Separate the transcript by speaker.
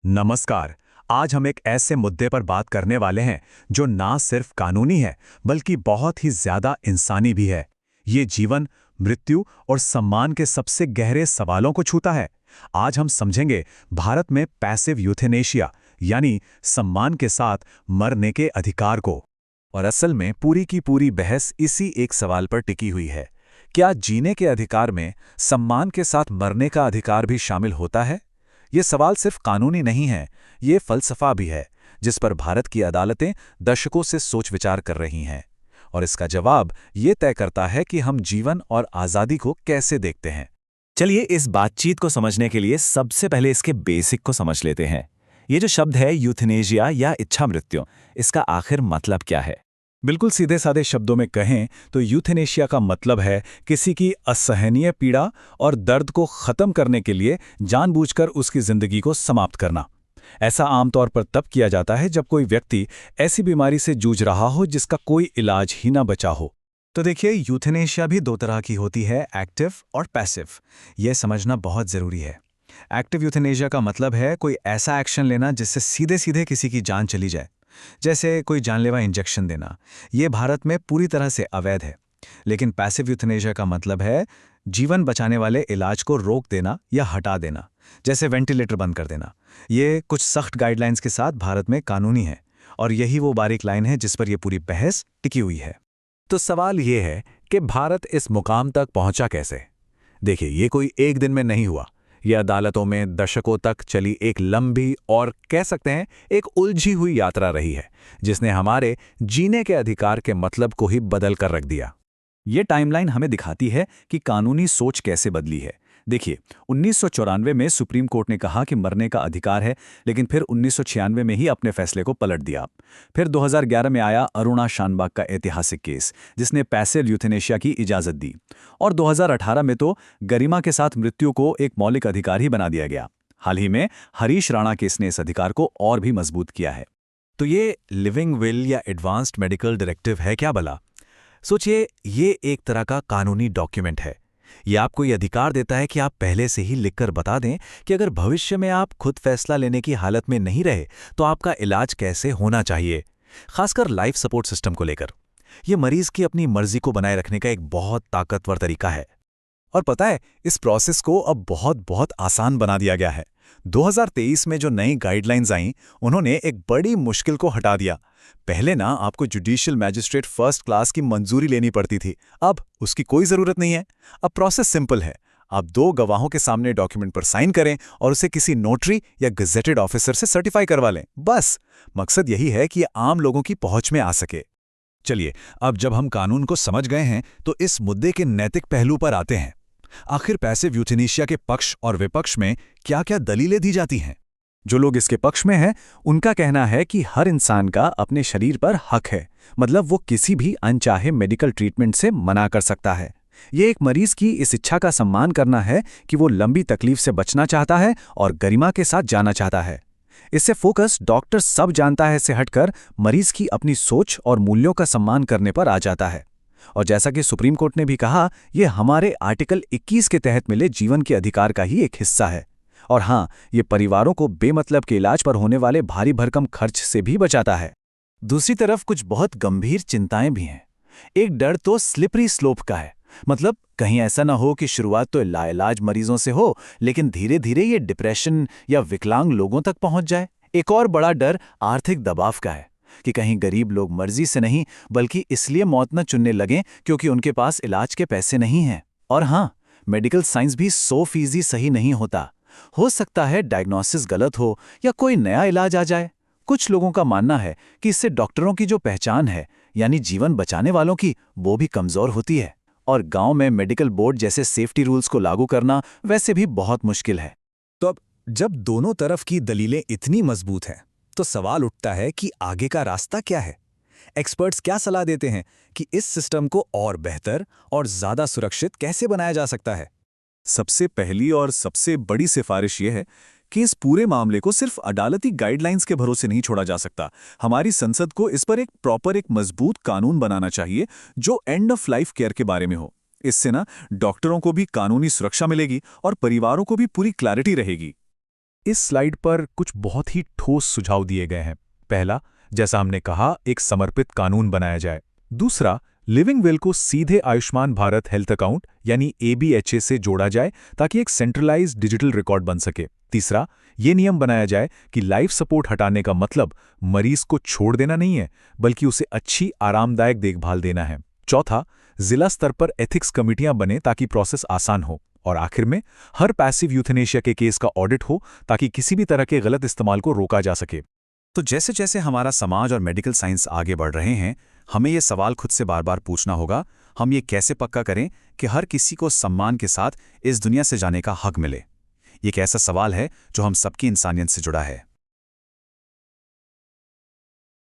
Speaker 1: नमस्कार। आज हम एक ऐसे मुद्दे पर बात करने वाले हैं जो ना सिर्फ कानूनी है बल्कि बहुत ही ज्यादा इंसानी भी है। ये जीवन, मृत्यु और सम्मान के सबसे गहरे सवालों को छूता है। आज हम समझेंगे भारत में पैसिव यूथेनेशिया यानी सम्मान के साथ मरने के अधिकार को।
Speaker 2: और असल में पूरी की पूरी बहस इसी एक सवाल पर टिकी हुई है। क्या जीने के अधिकार में सम्मान के साथ मरने का अधिकार भी शामिल होता है? ये सवाल सिर्फ कानूनी नहीं है, ये फलसफा भी है, जिस पर भारत की अदालतें दशकों से सोच विचार कर रही हैं। और इसका जवाब ये तय करता है कि हम जीवन और आज़ादी को कैसे देखते हैं।
Speaker 3: चलिए इस बातचीत को समझने के लिए सबसे पहले इसके बेसिक को समझ लेते हैं। ये जो शब्द है यूथनेशिया या इच्छा मृत्यु, इसका आखिर मतलब क्या है?
Speaker 1: बिल्कुल सीधे साधे शब्दों में कहें तो यूथेनेशिया का मतलब है किसी की असहनीय पीड़ा और दर्द को खत्म करने के लिए जानबूझकर उसकी जिंदगी को समाप्त करना। ऐसा आमतौर पर तब किया जाता है जब कोई व्यक्ति ऐसी बीमारी से जूझ रहा हो जिसका कोई इलाज ही ना बचा हो। तो देखिए, यूथेनेशिया भी दो तरह की होती है, एक्टिव और पैसिव। यह समझना बहुत ज़रूरी है। एक्टिव यूथेनेशिया का मतलब है कोई ऐसा एक्शन लेना जिससे सीधे सीधे किसी की जान चली जाए, जैसे कोई जानलेवा इंजेक्शन देना। यह भारत में पूरी तरह से अवैध है। लेकिन पैसिव यूथेनेशिया का मतलब है जीवन बचाने वाले इलाज को रोक देना या हटा देना, जैसे वेंटिलेटर बंद कर देना। ये कुछ सख्त गाइडलाइंस के साथ भारत में कानूनी है, और यही वो बारीक लाइन है जिस पर यह पूरी बहस टिकी हुई है।
Speaker 2: तो सवाल ये है कि भारत इस मुकाम तक पहुंचा कैसे? देखिए, ये कोई एक दिन में नहीं हुआ। ये अदालतों में दशकों तक चली एक लंबी और कह सकते हैं एक उलझी हुई यात्रा रही है, जिसने हमारे जीने के अधिकार के मतलब को ही बदल कर रख दिया।
Speaker 3: ये टाइमलाइन हमें दिखाती है कि कानूनी सोच कैसे बदली है। देखिए, 1994 में सुप्रीम कोर्ट ने कहा कि मरने का अधिकार है, लेकिन फिर 1996 में ही अपने फैसले को पलट दिया। फिर 2011 में आया अरुणा शानबाग का ऐतिहासिक केस, जिसने पैसिव यूथेनेशिया की इजाज़त दी। और 2018 में तो गरिमा के साथ मृत्यु को एक मौलिक अधिकार ही बना दिया गया। हाल ही में हरीश राणा केस ने इस अधिकार को और भी मजबूत किया है।
Speaker 2: तो ये लिविंग विल या एडवांस्ड मेडिकल डायरेक्टिव है क्या भला? सोचिए, ये एक तरह का कानूनी डॉक्यूमेंट है। ये आपको ये अधिकार देता है कि आप पहले से ही लिखकर बता दें कि अगर भविष्य में आप खुद फैसला लेने की हालत में नहीं रहे तो आपका इलाज कैसे होना चाहिए, खासकर लाइफ सपोर्ट सिस्टम को लेकर। यह मरीज की अपनी मर्जी को बनाए रखने का एक बहुत ताकतवर तरीका है।
Speaker 1: और पता है, इस प्रोसेस को अब बहुत बहुत आसान बना दिया गया है। 2023 में जो नई गाइडलाइंस आईं, उन्होंने एक बड़ी मुश्किल को हटा दिया। पहले ना आपको जुडिशियल मैजिस्ट्रेट फर्स्ट क्लास की मंजूरी लेनी पड़ती थी, अब उसकी कोई ज़रूरत नहीं है। अब प्रोसेस सिंपल है। आप दो गवाहों के सामने डॉक्यूमेंट पर साइन करें और उसे किसी नोटरी या गजेटेड ऑफिसर से सर्टिफाई करवा लें। बस मकसद यही है कि ये आम लोगों की पहुंच में आ सके।
Speaker 2: चलिए, अब जब हम कानून को समझ गए हैं तो इस मुद्दे के नैतिक पहलू पर आते हैं। आखिर पैसिव यूथेनेशिया के पक्ष और विपक्ष में क्या-क्या दलीलें दी जाती हैं?
Speaker 1: जो लोग इसके पक्ष में हैं, उनका कहना है कि हर इंसान का अपने शरीर पर हक है। मतलब वो किसी भी अनचाहे मेडिकल ट्रीटमेंट से मना कर सकता है। ये एक मरीज की इस इच्छा का सम्मान करना है कि वो लंबी तकलीफ से बचना चाहता है और गरिमा के साथ जाना चाहता है। इससे फोकस डॉक्टर सब जानता है से हटकर मरीज की अपनी सोच और मूल्यों का सम्मान करने पर आ जाता है। और जैसा कि सुप्रीम कोर्ट ने भी कहा, यह हमारे आर्टिकल 21 के तहत मिले जीवन के अधिकार का ही एक हिस्सा है। और हाँ, ये परिवारों को बेमतलब के इलाज पर होने वाले भारी भरकम खर्च से भी बचाता है। दूसरी तरफ कुछ बहुत गंभीर चिंताएं भी हैं। एक डर तो स्लिपरी स्लोप का है। मतलब कहीं ऐसा ना हो कि शुरुआत तो लाइलाज मरीजों से हो, लेकिन धीरे धीरे ये डिप्रेशन या विकलांग लोगों तक पहुंच जाए। एक और बड़ा डर आर्थिक दबाव का है कि कहीं गरीब लोग मर्जी से नहीं बल्कि इसलिए मौत न चुनने लगें क्योंकि उनके पास इलाज के पैसे नहीं हैं। और हाँ, मेडिकल साइंस भी 100% सही नहीं होता। हो सकता है डायग्नोसिस गलत हो या कोई नया इलाज आ जाए। कुछ लोगों का मानना है कि इससे डॉक्टरों की जो पहचान है, यानी जीवन बचाने वालों की, वो भी कमजोर होती है। और गांव में मेडिकल बोर्ड जैसे सेफ्टी रूल्स को लागू करना वैसे भी बहुत मुश्किल है।
Speaker 2: तो अब जब दोनों तरफ की दलीलें इतनी मजबूत हैं, तो सवाल उठता है कि आगे का रास्ता क्या है? एक्सपर्ट्स क्या सलाह देते हैं कि इस सिस्टम को और बेहतर और ज्यादा सुरक्षित कैसे बनाया जा सकता है?
Speaker 1: सबसे पहली और सबसे बड़ी सिफारिश यह है कि इस पूरे मामले को सिर्फ अदालती गाइडलाइंस के भरोसे नहीं छोड़ा जा सकता। हमारी संसद को इस पर एक मजबूत कानून बनाना चाहिए जो एंड ऑफ लाइफ केयर के बारे में हो। इससे ना डॉक्टरों को भी कानूनी सुरक्षा मिलेगी और परिवारों को भी पूरी क्लैरिटी रहेगी।
Speaker 2: इस स्लाइड पर कुछ बहुत ही ठोस सुझाव दिए गए हैं। पहला, जैसा हमने कहा, एक समर्पित कानून बनाया जाए। दूसरा, लिविंग विल को सीधे आयुष्मान भारत हेल्थ अकाउंट यानी ABHA से जोड़ा जाए ताकि एक सेंट्रलाइज्ड डिजिटल रिकॉर्ड बन सके। तीसरा, ये नियम बनाया जाए कि लाइफ सपोर्ट हटाने का मतलब मरीज को छोड़ देना नहीं है, बल्कि उसे अच्छी आरामदायक देखभाल देना है। चौथा, जिला स्तर पर एथिक्स कमिटियां बने ताकि प्रोसेस आसान हो। और आखिर में, हर पैसिव यूथेनेशिया के केस का ऑडिट हो ताकि किसी भी तरह के गलत इस्तेमाल को रोका जा सके।
Speaker 3: तो जैसे जैसे हमारा समाज और मेडिकल साइंस आगे बढ़ रहे हैं, हमें ये सवाल खुद से बार बार पूछना होगा, हम ये कैसे पक्का करें कि हर किसी को सम्मान के साथ इस दुनिया से जाने का हक मिले। ये एक ऐसा सवाल है जो हम सबकी इंसानियत से जुड़ा है।